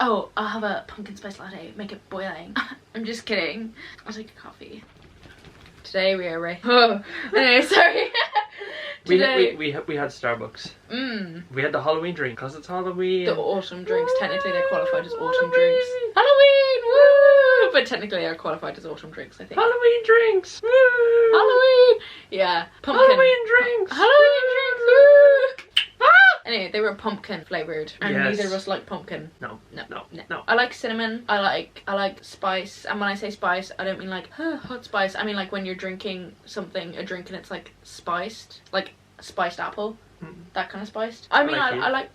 Oh, I'll have a pumpkin spice latte, make it boiling. I'm just kidding. I'll take a coffee. Today we are anyway, sorry. Today we had Starbucks. Mm. We had the Halloween drink because it's Halloween. The autumn drinks. Technically they're qualified as autumn drinks. Halloween! Woo! But technically they're qualified as autumn drinks, I think. Halloween drinks! Woo! Halloween! Yeah. Pumpkin. Halloween drinks! Halloween drinks! Woo! Anyway, they were pumpkin flavoured, and Yes. neither of us like pumpkin. No. No. I like cinnamon. I like spice, and when I say spice, I don't mean like hot spice. I mean like when you're drinking something, a drink, and it's like spiced, like spiced apple, that kind of spiced. I mean, I like.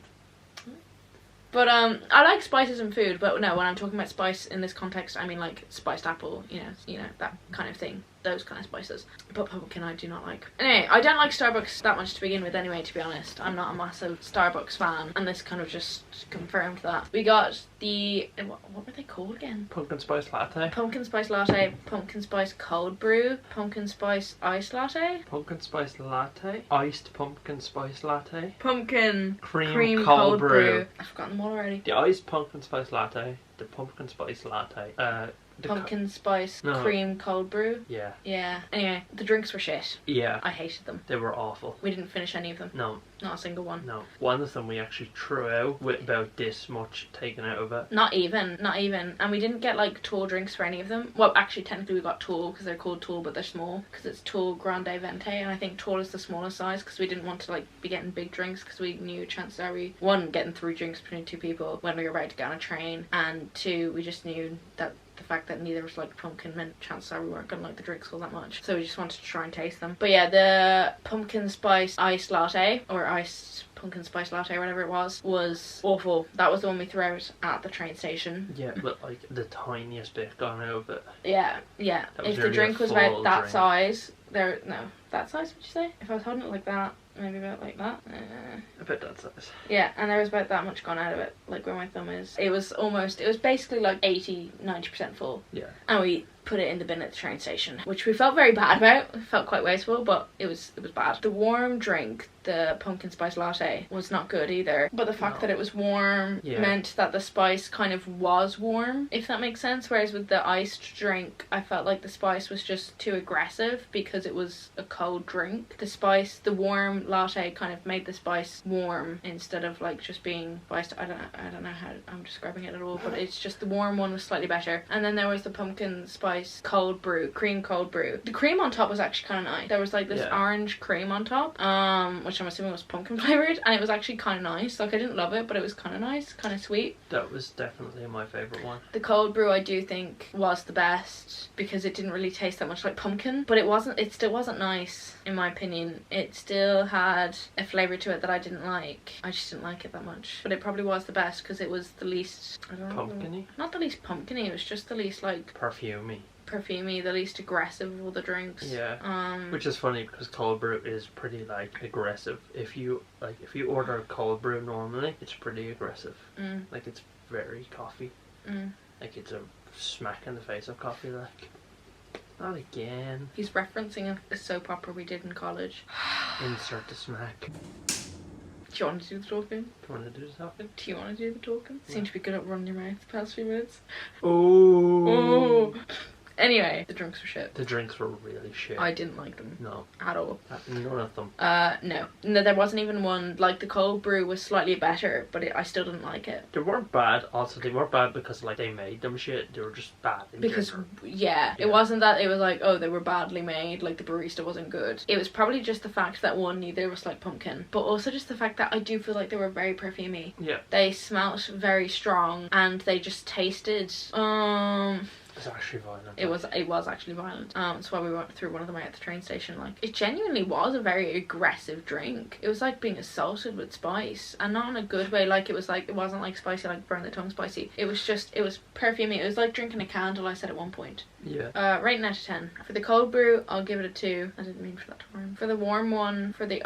But I like spices in food, but no, when I'm talking about spice in this context, I mean like spiced apple, you know that kind of thing, those kind of spices. But pumpkin I do not like. Anyway, I don't like Starbucks that much to begin with anyway, to be honest. I'm not a massive Starbucks fan, and this kind of just confirmed that. We got the, what were they called again? Pumpkin spice latte. Pumpkin spice latte, pumpkin spice cold brew, pumpkin spice iced latte. Pumpkin spice latte. Iced pumpkin spice latte. Pumpkin Cream cold brew. I've forgotten them all already. The iced pumpkin spice latte. The pumpkin spice latte. Pumpkin spice cream cold brew. Yeah. Yeah. Anyway, the drinks were shit. Yeah. I hated them. They were awful. We didn't finish any of them. No. Not a single one. No. One of them we actually threw out with about this much taken out of it. Not even. And we didn't get like tall drinks for any of them. Well, actually technically we got tall because they're called tall, but they're small because it's tall grande venti, and I think tall is the smallest size because we didn't want to like be getting big drinks because we knew chances are we, one, getting 3 drinks between 2 people when we were about to get on a train, and 2, we just knew that the fact that neither of us liked pumpkin meant chances are we weren't gonna like the drinks all that much, so we just wanted to try and taste them. But yeah, the pumpkin spice iced latte, or iced pumpkin spice latte, whatever it was awful. That was the one we threw out at the train station. Yeah, but like the tiniest bit gone out of it. Yeah. If the drink was about that size, that size, would you say? If I was holding it like that, maybe about like that. About that size. Yeah, and there was about that much gone out of it, like where my thumb is. It was basically like 80-90% full. Yeah. And we put it in the bin at the train station, which we felt very bad about. It felt quite wasteful, but it was bad. The warm drink, the pumpkin spice latte, was not good either. But the fact that it was warm meant that the spice kind of was warm, if that makes sense. Whereas with the iced drink, I felt like the spice was just too aggressive because it was a cold drink. The warm latte kind of made the spice warm instead of like just being spiced. I don't know how I'm describing it at all, but it's just the warm one was slightly better. And then there was the pumpkin spice cold brew, cream cold brew. The cream on top was actually kind of nice. There was like this orange cream on top, which I'm assuming was pumpkin flavored, and it was actually kind of nice. Like I didn't love it, but it was kind of nice, kind of sweet. That was definitely my favourite one. The cold brew I do think was the best because it didn't really taste that much like pumpkin, but it still wasn't nice in my opinion. It still had a flavour to it that I didn't like. I just didn't like it that much. But it probably was the best because it was the least, I don't know. Pumpkin-y? Not the least pumpkin-y, it was just the least like perfumey, the least aggressive of all the drinks. Yeah. Which is funny because cold brew is pretty like aggressive. If you order a cold brew normally, it's pretty aggressive. Like it's very coffee. Like it's a smack in the face of coffee. Like, not again. He's referencing a soap opera we did in college. Insert the smack. Do you want to do the talking? Do you want to do the talking? Do you want to do the talking? Yeah. Seem to be good at running your mouth the past few minutes. Oh. Anyway, the drinks were shit. The drinks were really shit. I didn't like them. No. At all. None of them. No, there wasn't even one. Like the cold brew was slightly better, but I still didn't like it. They weren't bad. Also, they weren't bad because like they made them shit. They were just bad in general. It wasn't that it was like, oh, they were badly made, like the barista wasn't good. It was probably just the fact that one, neither was like pumpkin, but also just the fact that I do feel like they were very perfumey. Yeah. They smelt very strong, and they just tasted It's actually violent. It was actually violent. That's why we went through one of them out at the train station. Like, it genuinely was a very aggressive drink. It was like being assaulted with spice, and not in a good way. Like, it wasn't like spicy, like burn the tongue spicy. It was perfumey. It was like drinking a candle, I said at one point. Yeah. Rating out of 10. For the cold brew, I'll give it a 2. I didn't mean for that to rhyme. For the warm one, for the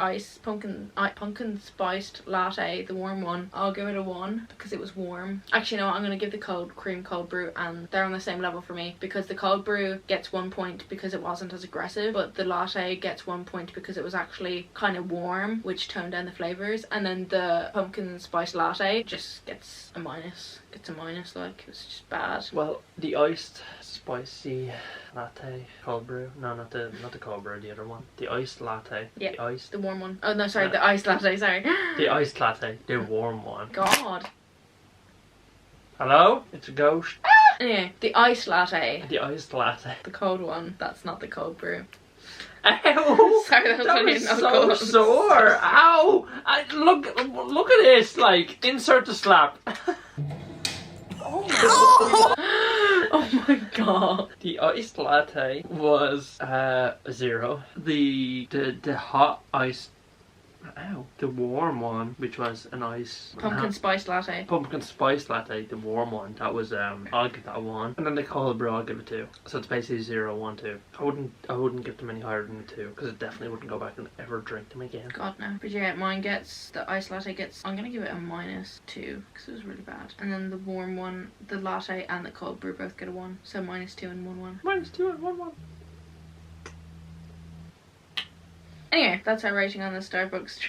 pumpkin spiced latte, the warm one, I'll give it a 1 because it was warm. Actually, no, I'm gonna give the cream cold brew, and they're on the same level level for me, because the cold brew gets 1 point because it wasn't as aggressive, but the latte gets 1 point because it was actually kind of warm, which toned down the flavors, and then the pumpkin spice latte just gets a minus. Like, it was just bad. Well, the iced spicy latte cold brew, no, not the cold brew, the other one, the iced latte. Yeah, the warm one. Oh no, sorry, the iced latte, sorry. The iced latte, the warm one. God. Hello? It's a ghost. Anyway, the iced latte. The iced latte. The cold one, that's not the cold brew. Ow! Sorry, that was so sore. Ow! Look at this. Like, insert the slap. Oh my god. The iced latte was 0. The hot iced. Ow. The warm one, which was a nice pumpkin spice latte. Pumpkin spice latte, the warm one, that was I'll give that 1. And then the cold brew I'll give it 2. So it's basically 0, 1, 2. I wouldn't give them any higher than 2, because I definitely wouldn't go back and ever drink them again. God no. But yeah, mine gets, the iced latte gets, I'm gonna give it a -2 because it was really bad. And then the warm one, the latte and the cold brew both get a 1. So -2 and 1 1. -2 and 1 1. Anyway, that's our rating on the Starbucks.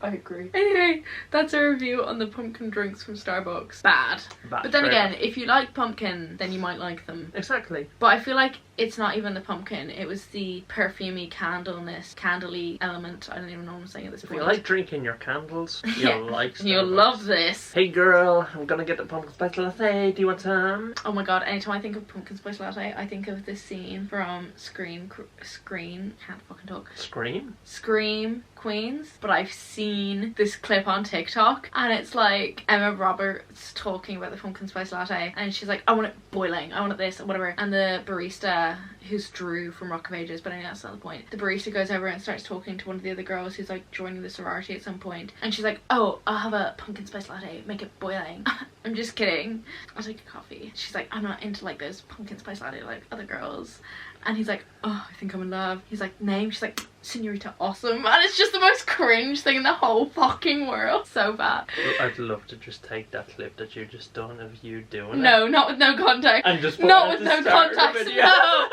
I agree. Anyway, that's our review on the pumpkin drinks from Starbucks. Bad. But then again, if you like pumpkin, then you might like them. Exactly. But I feel like it's not even the pumpkin, it was the perfumey candly element. I don't even know what I'm saying at this point. If you like drinking your candles, you'll like Starbucks. You'll love this. Hey girl, I'm gonna get the pumpkin spice latte, do you want some? Oh my god, anytime I think of pumpkin spice latte, I think of this scene from Scream, can't fucking talk. Scream Queens. But I've seen this clip on TikTok, and it's like Emma Roberts talking about the pumpkin spice latte, and she's like, I want it boiling, I want it this, or whatever. And the barista, who's Drew from Rock of Ages, but anyway, that's not the point. The barista goes over and starts talking to one of the other girls who's like joining the sorority at some point, and she's like, oh, I'll have a pumpkin spice latte, make it boiling. I'm just kidding, I'll take a coffee. She's like, I'm not into like those pumpkin spice latte like other girls. And he's like, oh, I think I'm in love. He's like, name? She's like, Senorita Awesome. And it's just the most cringe thing in the whole fucking world. So bad. I'd love to just take that clip that you just done of you doing it. No, not with no context. And just put not with no context. No.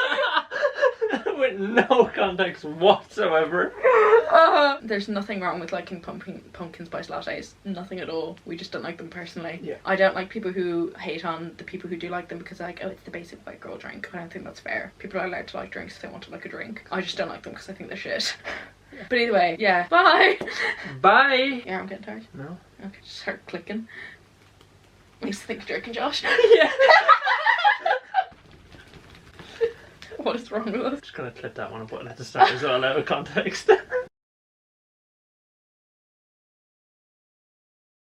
With no context whatsoever. There's nothing wrong with liking pumpkin spice lattes. Nothing at all. We just don't like them personally. Yeah. I don't like people who hate on the people who do like them because they're like, oh, it's the basic white girl drink. I don't think that's fair. People are allowed to like drinks if they want to like a drink. I just don't like them because I think they're shit. Yeah. But either way, yeah. Bye. Bye. Yeah, I'm getting tired. No. Okay, just start clicking. Makes me think of Drake and Josh. Yeah. What is wrong with us? Just gonna clip that one and put it at the start as well out of context.